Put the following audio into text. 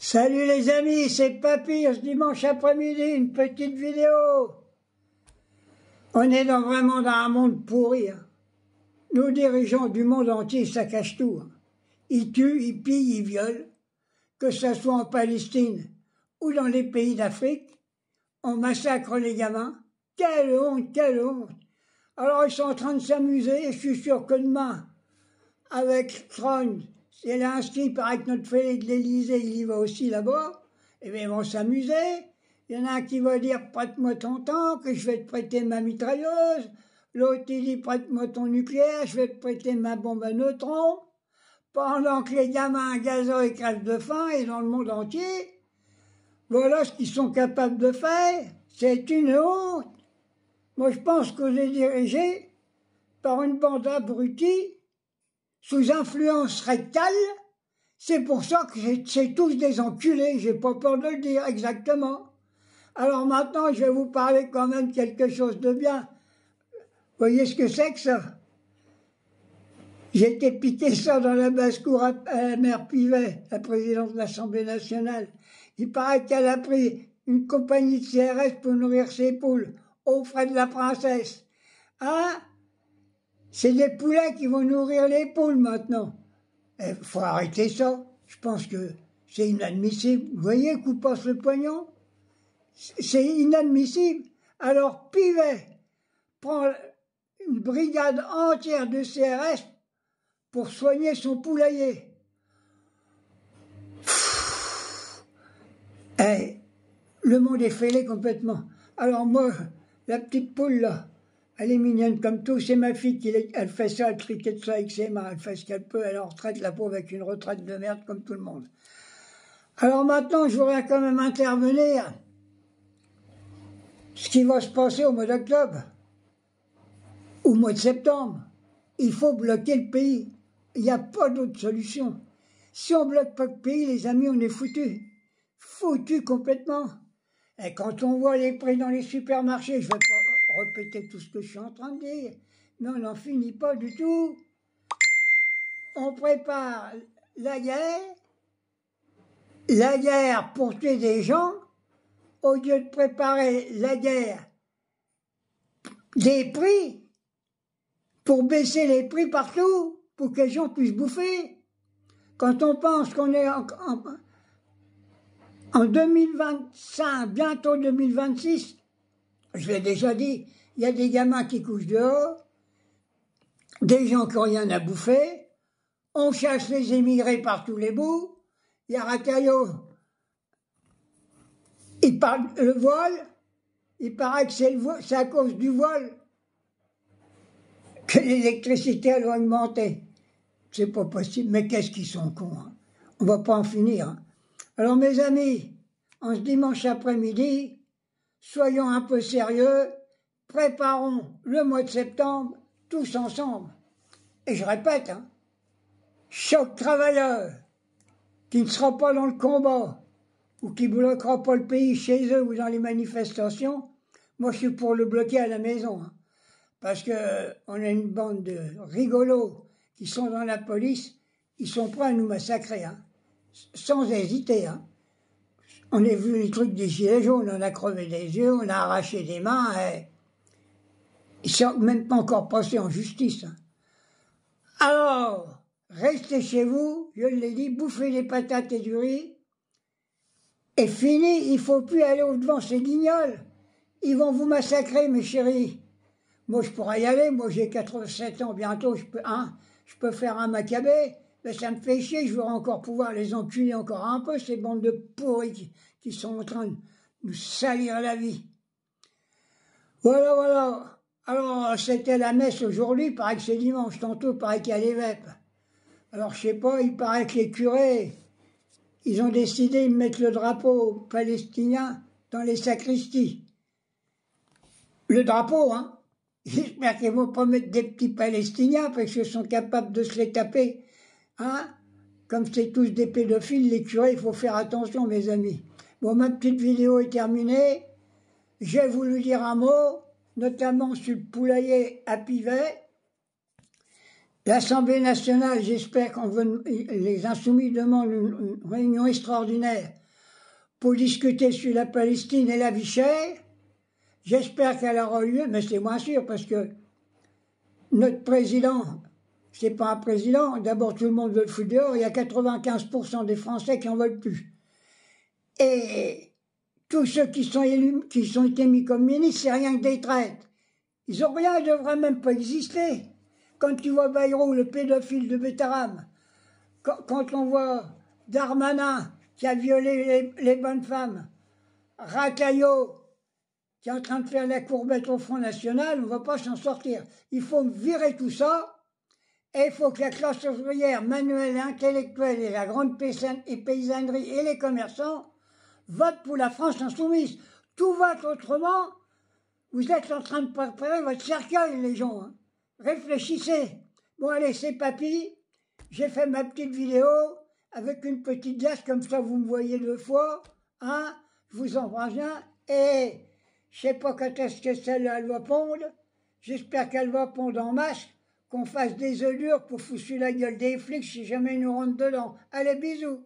Salut les amis, c'est Papy, ce dimanche après-midi, une petite vidéo. On est vraiment dans un monde pourri. Nos dirigeants du monde entier saccagent tout. Ils tuent, ils pillent, ils violent. Que ce soit en Palestine ou dans les pays d'Afrique, on massacre les gamins. Quelle honte, quelle honte. Alors ils sont en train de s'amuser, je suis sûr que demain, avec Trump, si elle est inscrite, il paraît que notre Félix de l'Élysée, il y va aussi là-bas, et bien ils vont s'amuser. Il y en a un qui va dire prête-moi ton tank, que je vais te prêter ma mitrailleuse. L'autre il dit prête-moi ton nucléaire, je vais te prêter ma bombe à neutrons. Pendant que les gamins gazeux et crèvent de faim, et dans le monde entier, voilà ce qu'ils sont capables de faire. C'est une honte. Moi je pense qu'on est dirigé par une bande d'abrutis sous influence rectale. C'est pour ça que c'est tous des enculés, j'ai pas peur de le dire exactement. Alors maintenant, je vais vous parler quand même de quelque chose de bien. Vous voyez ce que c'est que ça? J'ai été piqué ça dans la basse-cour à la mère Pivet, la présidente de l'Assemblée nationale. Il paraît qu'elle a pris une compagnie de CRS pour nourrir ses poules, aux frais de la princesse. Hein? C'est des poulets qui vont nourrir les poules maintenant. Il faut arrêter ça. Je pense que c'est inadmissible. Vous voyez où passe le pognon? C'est inadmissible. Alors Pivet prend une brigade entière de CRS pour soigner son poulailler. Eh, le monde est fêlé complètement. Alors moi, la petite poule là, elle est mignonne comme tout, c'est ma fille elle fait ça, elle tricote ça avec ses mains, elle fait ce qu'elle peut, elle est en retraite, la pauvre, avec une retraite de merde comme tout le monde. Alors maintenant, je voudrais quand même intervenir ce qui va se passer au mois d'octobre, au mois de septembre. Il faut bloquer le pays. Il n'y a pas d'autre solution. Si on bloque pas le pays, les amis, on est foutus. Foutus complètement. Et quand on voit les prix dans les supermarchés, je ne vais pas répéter tout ce que je suis en train de dire, mais on n'en finit pas du tout. On prépare la guerre pour tuer des gens, au lieu de préparer la guerre des prix, pour baisser les prix partout, pour que les gens puissent bouffer. Quand on pense qu'on est en 2025, bientôt 2026, je l'ai déjà dit, il y a des gamins qui couchent dehors, des gens qui n'ont rien à bouffer, on chasse les émigrés par tous les bouts, il y a Rataillot, il parle le voile, il paraît que c'est à cause du voile que l'électricité elle va augmenter. C'est pas possible, mais qu'est-ce qu'ils sont cons, hein. On va pas en finir. Hein. Alors mes amis, en ce dimanche après-midi, soyons un peu sérieux, préparons le mois de septembre tous ensemble. Et je répète, hein, chaque travailleur qui ne sera pas dans le combat ou qui ne bloquera pas le pays chez eux ou dans les manifestations, moi je suis pour le bloquer à la maison. Hein, parce qu'on a une bande de rigolos qui sont dans la police, ils sont prêts à nous massacrer, hein, sans hésiter. Hein. On a vu les trucs des gilets jaunes, on a crevé des yeux, on a arraché des mains, et ils ne sont même pas encore passés en justice. Hein. Alors, restez chez vous, je l'ai dit, bouffez des patates et du riz, et fini, il ne faut plus aller au-devant ces guignols. Ils vont vous massacrer, mes chéris. Moi, je pourrais y aller, moi j'ai 87 ans bientôt, je peux faire un macabé, mais ça me fait chier, je voudrais encore pouvoir les enculer encore un peu, ces bandes de pourris qui sont en train de nous salir la vie. Voilà, voilà. Alors, c'était la messe aujourd'hui, il paraît que c'est dimanche, tantôt, il paraît qu'il y a les vêpres. Alors, je sais pas, il paraît que les curés, ils ont décidé de mettre le drapeau palestinien dans les sacristies. Le drapeau, hein. J'espère qu'ils ne vont pas mettre des petits Palestiniens parce qu'ils sont capables de se les taper. Hein? Comme c'est tous des pédophiles, les curés, il faut faire attention, mes amis. Bon, ma petite vidéo est terminée. J'ai voulu dire un mot, notamment sur le poulailler à Pivet. L'Assemblée nationale, j'espère les Insoumis demandent une réunion extraordinaire pour discuter sur la Palestine et la vie chère. J'espère qu'elle aura lieu, mais c'est moins sûr parce que notre président, c'est pas un président. D'abord, tout le monde veut le foutre dehors. Il y a 95% des Français qui en veulent plus. Et tous ceux qui sont élus, qui sont été mis comme ministres, c'est rien que des traites. Ils ont rien, ils ne devraient même pas exister. Quand tu vois Bayrou, le pédophile de Bétarame, quand on voit Darmanin qui a violé les bonnes femmes, Rataillot qui est en train de faire la courbette au Front National, on ne va pas s'en sortir. Il faut virer tout ça, et il faut que la classe ouvrière, manuelle et intellectuelle, et la grande paysannerie et les commerçants votent pour la France insoumise. Tout vote autrement. Vous êtes en train de préparer votre cercueil, les gens. Hein. Réfléchissez. Bon, allez, c'est papy. J'ai fait ma petite vidéo avec une petite glace, comme ça vous me voyez 2 fois. Hein, je vous embrasse bien. Et je sais pas quand est-ce que celle-là elle va pondre. J'espère qu'elle va pondre en masse, qu'on fasse des œufs durs pour foutre sur la gueule des flics si jamais ils nous rentrent dedans. Allez, bisous.